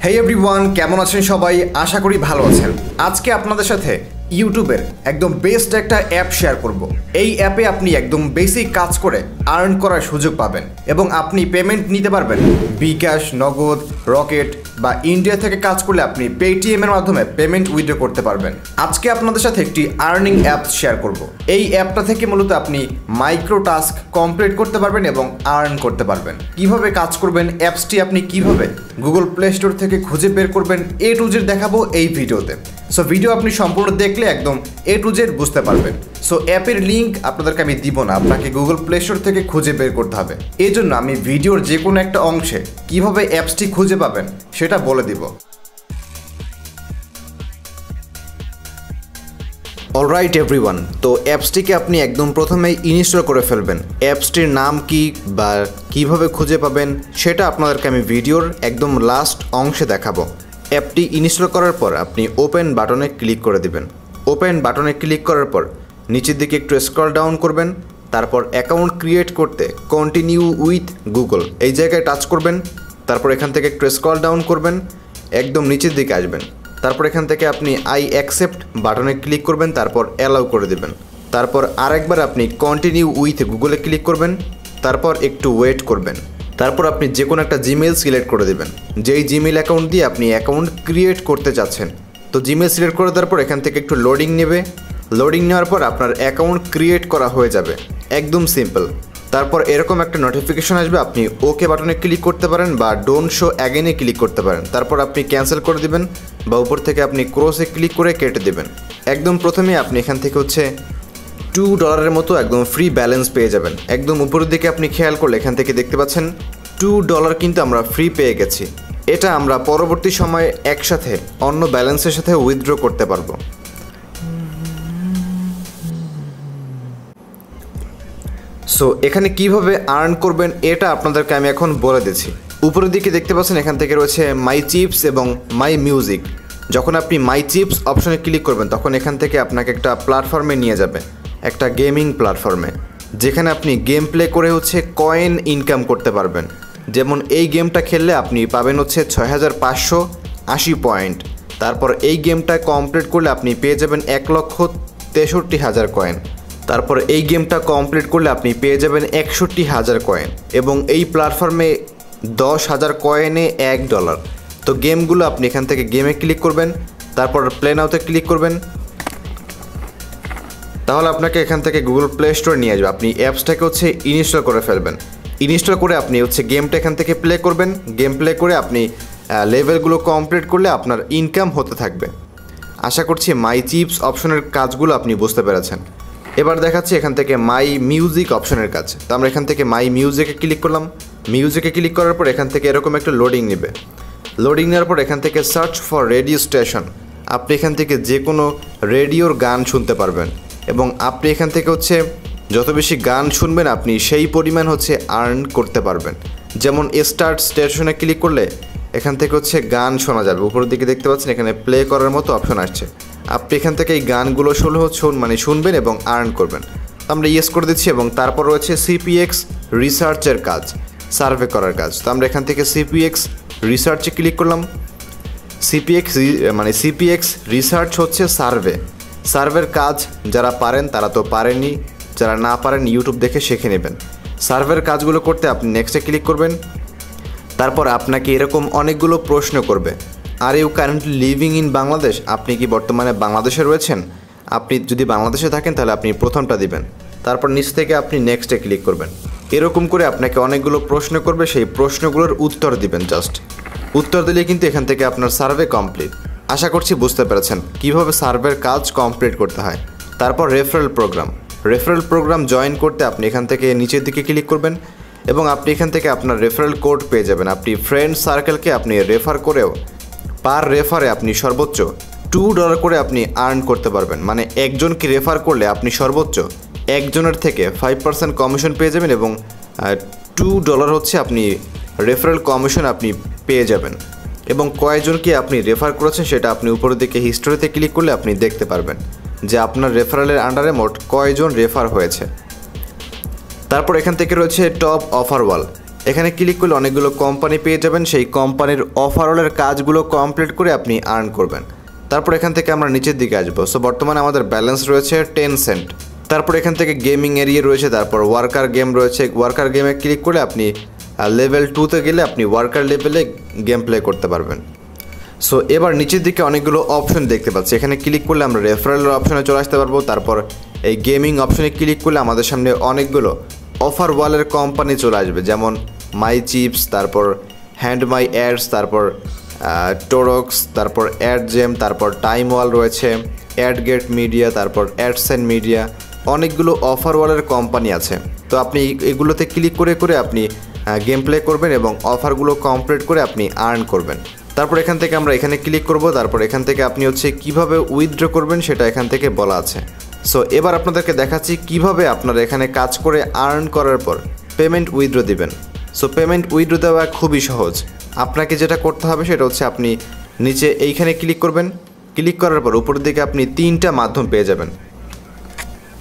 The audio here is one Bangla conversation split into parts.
হেই এভরিওয়ান, কেমন আছেন সবাই? আশা করি ভালো আছেন। আজকে আপনাদের সাথে ইউটিউবের একদম বেস্ট একটা অ্যাপ শেয়ার করব। এই অ্যাপে আপনি একদম বেসিক কাজ করে আর্ন করার সুযোগ পাবেন এবং আপনি পেমেন্ট নিতে পারবেন বিকাশ, নগদ, রকেট বা ইন্ডিয়া থেকে কাজ করলে আপনি পেটিএম এর মাধ্যমে পেমেন্ট উইথড্র করতে পারবেন। আজকে আপনাদের সাথে একটি আর্নিং অ্যাপ শেয়ার করব। এই অ্যাপটা থেকে মূলত আপনি মাইক্রো টাস্ক কমপ্লিট করতে পারবেন এবং আর্ন করতে পারবেন। কিভাবে কাজ করবেন, অ্যাপসটি আপনি কিভাবে গুগল প্লে স্টোর থেকে খুঁজে বের করবেন, A to Z দেখাবো এই ভিডিওতে। সো ভিডিও আপনি সম্পূর্ণ দেখলে একদম A to Z বুঝতে পারবেন। সো অ্যাপের লিঙ্ক আপনাদেরকে আমি দিব না, আপনাকে গুগল প্লে স্টোর থেকে খুঁজে বের করতে হবে। এই জন্য আমি ভিডিওর যে কোনো একটা অংশে কিভাবে অ্যাপসটি খুঁজে পাবেন সেটা বলে দিব। অলরাইট এভরিওয়ান, তো অ্যাপসটিকে আপনি একদম প্রথমেই ইনস্টল করে ফেলবেন। অ্যাপসটির নাম কি বা কিভাবে খুঁজে পাবেন সেটা আপনাদেরকে আমি ভিডিওর একদম লাস্ট অংশে দেখাবো। অ্যাপটি ইনস্টল করার পর আপনি ওপেন বাটনে ক্লিক করে দিবেন। ওপেন বাটনে ক্লিক করার পর নিচের দিকে একটু স্ক্রল ডাউন করবেন, তারপর অ্যাকাউন্ট ক্রিয়েট করতে কন্টিনিউ উইথ গুগল এই জায়গায় টাচ করবেন। তারপর এখান থেকে একটু স্ক্রল ডাউন করবেন, একদম নিচের দিকে আসবেন। তারপর এখান থেকে আপনি আই অ্যাকসেপ্ট বাটনে ক্লিক করবেন, তারপর অ্যালাউ করে দেবেন। তারপর আরেকবার আপনি কন্টিনিউ উইথ গুগলে ক্লিক করবেন, তারপর একটু ওয়েট করবেন। তারপর আপনি যে কোনো একটা জিমেল সিলেক্ট করে দেবেন, যেই জিমেল অ্যাকাউন্ট দিয়ে আপনি অ্যাকাউন্ট ক্রিয়েট করতে চাচ্ছেন। তো জিমেল সিলেক্ট করে দেওয়ার পর এখান থেকে একটু লোডিং নেবে। লোডিং নেওয়ার পর আপনার অ্যাকাউন্ট ক্রিয়েট করা হয়ে যাবে, একদম সিম্পল। তারপর এরকম একটা নোটিফিকেশন আসবে, আপনি ওকে বাটনে ক্লিক করতে পারেন বা ডোন্ট শো অ্যাগেনে ক্লিক করতে পারেন। তারপর আপনি ক্যান্সেল করে দিবেন বা উপর থেকে আপনি ক্রসে ক্লিক করে কেটে দেবেন। একদম প্রথমে আপনি এখান থেকে $2 মতো একদম ফ্রি ব্যালেন্স পেয়ে যাবেন। একদম উপরের দিকে আপনি খেয়াল করলে এখান থেকে দেখতে পাচ্ছেন $2 কিন্তু আমরা ফ্রি পেয়ে গেছি। এটা আমরা পরবর্তী সময়ে একসাথে অন্য ব্যালেন্সের সাথে উইথড্র করতে পারবো। সো এখানে কিভাবে আর্ন করবেন এটা আপনাদেরকে আমি এখন বলে দিচ্ছি। উপরের দিকে দেখতে পাচ্ছেন এখান থেকে রয়েছে মাই চিপস এবং মাই মিউজিক। যখন আপনি মাই চিপস অপশনে ক্লিক করবেন তখন এখান থেকে আপনাকে একটা প্ল্যাটফর্মে নিয়ে যাবে, একটা গেমিং প্ল্যাটফর্মে, যেখানে আপনি গেম প্লে করে কয়েন ইনকাম করতে পারবেন। যেমন এই গেমটা খেললে আপনি পাবেন 6580 পয়েন্ট। তারপর এই গেমটা কমপ্লিট করলে আপনি পেয়ে যাবেন 1,63,000 কয়েন। তারপর এই গেমটা কমপ্লিট করলে আপনি পেয়ে যাবেন 61,000 কয়েন এবং এই প্ল্যাটফর্মে 10,000 কয়েনে $1। তো গেমগুলো আপনি এখান থেকে গেমে ক্লিক করবেন, তারপর প্লে নাওতে ক্লিক করবেন, তাহলে আপনাকে এখান থেকে গুগল প্লে স্টোরে নিয়ে আসবে। আপনি অ্যাপসটাকে ইনস্টল করে ফেলবেন। ইনস্টল করে আপনি গেমটা এখান থেকে প্লে করবেন। গেম প্লে করে আপনি লেভেলগুলো কমপ্লিট করলে আপনার ইনকাম হতে থাকবে। আশা করছি মাই চিপস অপশনের কাজগুলো আপনি বুঝতে পেরেছেন। এবার দেখাচ্ছি এখান থেকে মাই মিউজিক অপশনের কাজ। তো আমরা এখান থেকে মাই মিউজিকে ক্লিক করলাম। মিউজিকে ক্লিক করার পর এখান থেকে এরকম একটা লোডিং নেবে। লোডিং নেওয়ার পর এখান থেকে সার্চ ফর রেডিও স্টেশন, আপনি এখান থেকে যে কোনো রেডিওর গান শুনতে পারবেন এবং আপনি এখান থেকে যত বেশি গান শুনবেন আপনি সেই পরিমাণ আর্ন করতে পারবেন। যেমন স্টার্ট স্টেশনে ক্লিক করলে এখান থেকে গান শোনা যাবে। উপরের দিকে দেখতে পাচ্ছেন এখানে প্লে করার মতো অপশন আসছে। আপনি এখান থেকে এই গানগুলো শুনবেন এবং আর্ন করবেন। তো আমরা ইয়েস করে দিচ্ছি এবং তারপর রয়েছে সিপিএক্স রিসার্চের কাজ, সার্ভে করার কাজ। তো আমরা এখান থেকে সিপিএক্স রিসার্চে ক্লিক করলাম। সিপিএক্স রিসার্চ সার্ভের কাজ যারা পারেন তারা তো পারেনই, যারা না পারেন ইউটিউব দেখে শিখে নেবেন। সার্ভের কাজগুলো করতে আপনি নেক্সটে ক্লিক করবেন। তারপর আপনাকে এরকম অনেকগুলো প্রশ্ন করবে, are you currently living in Bangladesh, আপনি কি বর্তমানে বাংলাদেশে রয়েছেন? আপনি যদি বাংলাদেশে থাকেন তাহলে আপনি প্রথমটা দিবেন। তারপর নিচ থেকে আপনি নেক্সটে ক্লিক করবেন। এরকম করে আপনাকে অনেকগুলো প্রশ্ন করবে, সেই প্রশ্নগুলোর উত্তর দিবেন। জাস্ট উত্তর দিলে কিন্তু এখান থেকে আপনার সার্ভে কমপ্লিট। আশা করছি বুঝতে পেরেছেন কীভাবে সার্ভের কাজ কমপ্লিট করতে হয়। তারপর রেফারেল প্রোগ্রাম জয়েন করতে আপনি এখান থেকে নিচের দিকে ক্লিক করবেন এবং আপনি এখান থেকে আপনার রেফারেল কোড পেয়ে যাবেন। আপনি ফ্রেন্ড সার্কেলকে আপনি রেফার করেও পার রেফারে আপনি সর্বোচ্চ $2 করে আপনি আর্ন করতে পারবেন। মানে একজনকে রেফার করলে আপনি সর্বোচ্চ একজনের থেকে 5% কমিশন পেয়ে যাবেন এবং $2 আপনি রেফারেল কমিশন আপনি পেয়ে যাবেন। এবং কয়জনকে আপনি রেফার করেছেন সেটা আপনি উপরের দিকে হিস্টোরিতে ক্লিক করলে আপনি দেখতে পারবেন যে আপনার রেফারেলের আন্ডারে মোট কয়জন রেফার হয়েছে। তারপর এখান থেকে রয়েছে টপ অফার ওয়াল। এখানে ক্লিক করলে অনেকগুলো কোম্পানি পেয়ে যাবেন, সেই কোম্পানির ওভারঅলের কাজগুলো কমপ্লিট করে আপনি আর্ন করবেন। তারপর এখান থেকে আমরা নিচের দিকে আসবো। সো বর্তমানে আমাদের ব্যালেন্স রয়েছে 10 সেন্ট। তারপর এখান থেকে গেমিং এরিয়া রয়েছে, তারপর ওয়ার্কার গেম রয়েছে। ওয়ার্কার গেমে ক্লিক করে আপনি লেভেল 2তে গেলে আপনি ওয়ার্কার লেভেলে গেম প্লে করতে পারবেন। সো এবার নিচের দিকে অনেকগুলো অপশন দেখতে পাচ্ছি, এখানে ক্লিক করলে আমরা রেফারেলের অপশনে চলে আসতে পারবো। তারপর এই গেমিং অপশনে ক্লিক করলে আমাদের সামনে অনেকগুলো অফার ওয়ালের কোম্পানি চলে আসবে, যেমন মাই চিপস, তারপর হ্যান্ড মাই অ্যাডস, তারপর টোরক্স, তারপর অ্যাড জেম, তারপর টাইম ওয়াল রয়েছে, অ্যাড গেট মিডিয়া, তারপর অ্যাডসেন মিডিয়া। অনেকগুলো অফার ওয়ালের কোম্পানি আছে। তো আপনি এগুলোতে ক্লিক করে করে আপনি গেম প্লে করবেন এবং অফারগুলো কমপ্লিট করে আপনি আর্ন করবেন। তারপর এখান থেকে আমরা এখানে ক্লিক করব। তারপর এখান থেকে আপনি কিভাবে উইথড্র করবেন সেটা এখান থেকে বলা আছে। সো এবার আপনাদেরকে দেখাচ্ছি কিভাবে আপনারা এখানে কাজ করে আর্ন করার পর পেমেন্ট উইথড্র দিবেন। সো পেমেন্ট উইথড্র দেওয়া খুবই সহজ। আপনাকে যেটা করতে হবে সেটা আপনি নিচে এইখানে ক্লিক করবেন। ক্লিক করার পর উপরের দিকে আপনি 3টা মাধ্যম পেয়ে যাবেন।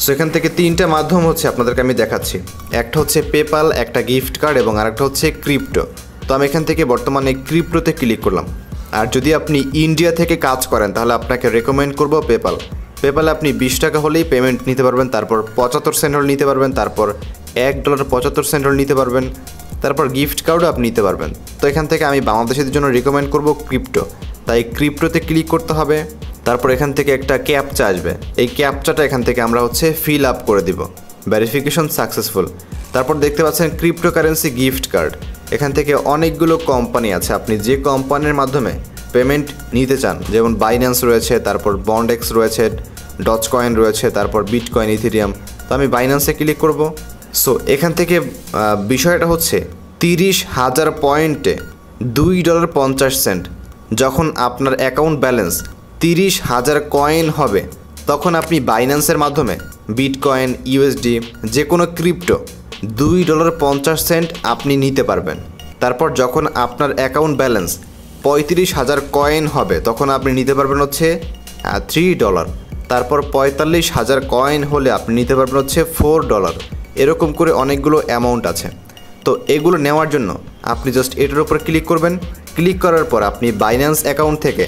সো এখান থেকে 3টা মাধ্যম আপনাদেরকে আমি দেখাচ্ছি। একটা পেপাল, একটা গিফট কার্ড এবং আরেকটা ক্রিপ্টো। তো আমি এখান থেকে বর্তমানে ক্রিপ্টোতে ক্লিক করলাম। আর যদি আপনি ইন্ডিয়া থেকে কাজ করেন তাহলে আপনাকে রেকমেন্ড করব পেপালে আপনি 20 টাকা হলেই পেমেন্ট নিতে পারবেন, তারপর 75 সেন্ট হলে নিতে পারবেন, তারপর $1.75 হলে নিতে পারবেন, তারপর গিফট কার্ডও আপনি নিতে পারবেন। তো এখান থেকে আমি বাংলাদেশের জন্য রিকমেন্ড করব ক্রিপ্টো, তাই ক্রিপ্টোতে ক্লিক করতে হবে। তারপর এখান থেকে একটা ক্যাপচা আসবে, এই ক্যাপচাটা এখান থেকে আমরা ফিল আপ করে দিব। Verification successful. তারপর দেখতে পাচ্ছেন ক্রিপ্টোকারেন্সি গিফট কার্ড। এখান থেকে অনেকগুলো কোম্পানি আছে, আপনি যে কোম্পানির মাধ্যমে পেমেন্ট নিতে চান, যেমন বাইন্যান্স রয়েছে, তারপর বন্ডেক্স রয়েছে, ডজ কয়েন রয়েছে, তারপর বিটকয়েন, ইথেরিয়াম। তো আমি বাইন্যান্সে ক্লিক করব। সো এখান থেকে বিষয়টা 30,000 পয়েন্টে $2.50। যখন আপনার অ্যাকাউন্ট ব্যালেন্স 30,000 কয়েন হবে তখন আপনি বাইন্যান্সের মাধ্যমে বিটকয়েন, ইউএসডি, যে কোনো ক্রিপ্টো $2.50 আপনি নিতে পারবেন। তারপর যখন আপনার অ্যাকাউন্ট ব্যালেন্স 35,000 কয়েন হবে তখন আপনি নিতে পারবেন $3। তারপর 45,000 কয়েন হলে আপনি নিতে পারবেন $4। এরকম করে অনেকগুলো অ্যামাউন্ট আছে। তো এগুলো নেওয়ার জন্য আপনি জাস্ট এটার উপর ক্লিক করবেন। ক্লিক করার পর আপনি বাইন্যান্স অ্যাকাউন্ট থেকে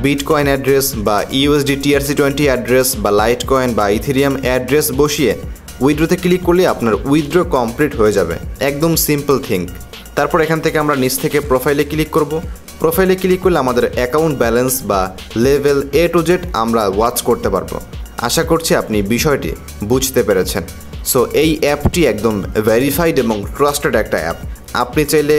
বিটকয়েন অ্যাড্রেস বা ইউএসডি TRC20 অ্যাড্রেস বা লাইট কয়েন বা ইথেরিয়াম অ্যাড্রেস বসিয়ে উইথড্রোতে ক্লিক করলে আপনার উইথড্রো কমপ্লিট হয়ে যাবে। একদম সিম্পল থিং। তারপর এখান থেকে আমরা নিচ থেকে প্রোফাইলে ক্লিক করব। প্রোফাইলে ক্লিক করলে আমাদের অ্যাকাউন্ট ব্যালেন্স বা লেভেল A to Z আমরা ওয়াচ করতে পারবো। আশা করছি আপনি বিষয়টি বুঝতে পেরেছেন। সো এই অ্যাপটি একদম ভেরিফাইড এবং ট্রাস্টেড একটা অ্যাপ। আপনি চাইলে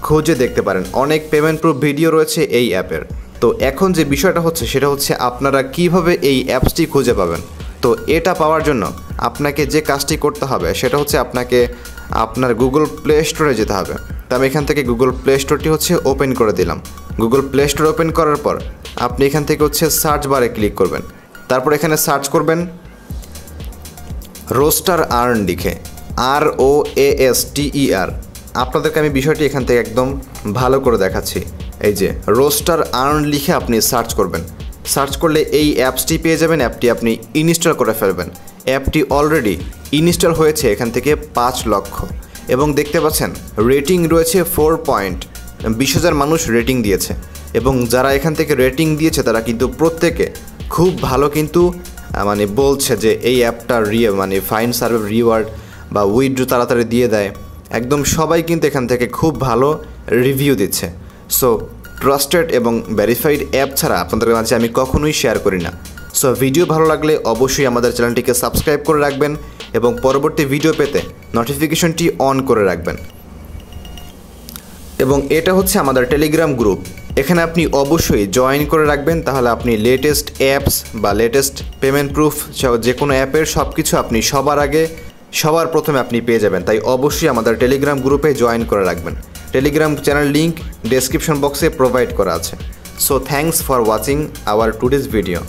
খুঁজে দেখতে পারেন, অনেক পেমেন্ট প্রুফ ভিডিও রয়েছে এই অ্যাপের। তো এখন যে বিষয়টা সেটা আপনারা কিভাবে এই অ্যাপসটি খুঁজে পাবেন। তো এটা পাওয়ার জন্য আপনাকে যে কাজটি করতে হবে সেটা আপনাকে আপনার গুগল প্লে স্টোরে যেতে হবে। তো আমি এখান থেকে গুগল প্লে স্টোরটি ওপেন করে দিলাম। গুগল প্লে স্টোর ওপেন করার পর আপনি এখান থেকে সার্চ বারে ক্লিক করবেন। তারপর এখানে সার্চ করবেন রোস্টার আর্ন লিখে, ROASTER। আপনাদেরকে আমি বিষয়টি এখান থেকে একদম ভালো করে দেখাচ্ছি। এই যে রোস্টার আর্ন লিখে আপনি সার্চ করবেন। সার্চ করলে এই অ্যাপসটি পেয়ে যাবেন। অ্যাপটি আপনি ইনস্টল করে ফেলবেন। অ্যাপটি অলরেডি ইনস্টল হয়েছে এখান থেকে 5 লক্ষ এবং দেখতে পাচ্ছেন রেটিং রয়েছে 4 পয়েন্ট। 20,000 মানুষ রেটিং দিয়েছে এবং যারা এখান থেকে রেটিং দিয়েছে তারা কিন্তু প্রত্যেকে খুব ভালো বলছে যে এই অ্যাপটা ফাইন সার্ভে রিওয়ার্ড বা উইথড্র তাড়াতাড়ি দিয়ে দেয়। একদম সবাই কিন্তু এখান থেকে খুব ভালো রিভিউ দিচ্ছে। সো ট্রাস্টেড এবং ভেরিফাইড অ্যাপ ছাড়া আপনাদের মাঝে আমি কখনোই শেয়ার করি না। সো ভিডিও ভালো লাগলে অবশ্যই আমাদের চ্যানেলটিকে সাবস্ক্রাইব করে রাখবেন এবং পরবর্তী ভিডিও পেতে নোটিফিকেশনটি অন করে রাখবেন। এবং এটা আমাদের টেলিগ্রাম গ্রুপ, এখানে আপনি অবশ্যই জয়েন করে রাখবেন, তাহলে আপনি লেটেস্ট অ্যাপস বা লেটেস্ট পেমেন্ট প্রুফ যে কোনো অ্যাপের সব কিছু আপনি সবার প্রথমে আপনি পেয়ে যাবেন। তাই অবশ্যই আমাদের টেলিগ্রাম গ্রুপে জয়েন করে রাখবেন। টেলিগ্রাম চ্যানেল লিঙ্ক ডেসক্রিপশন বক্সে প্রোভাইড করা আছে। So thanks for watching hour today's video.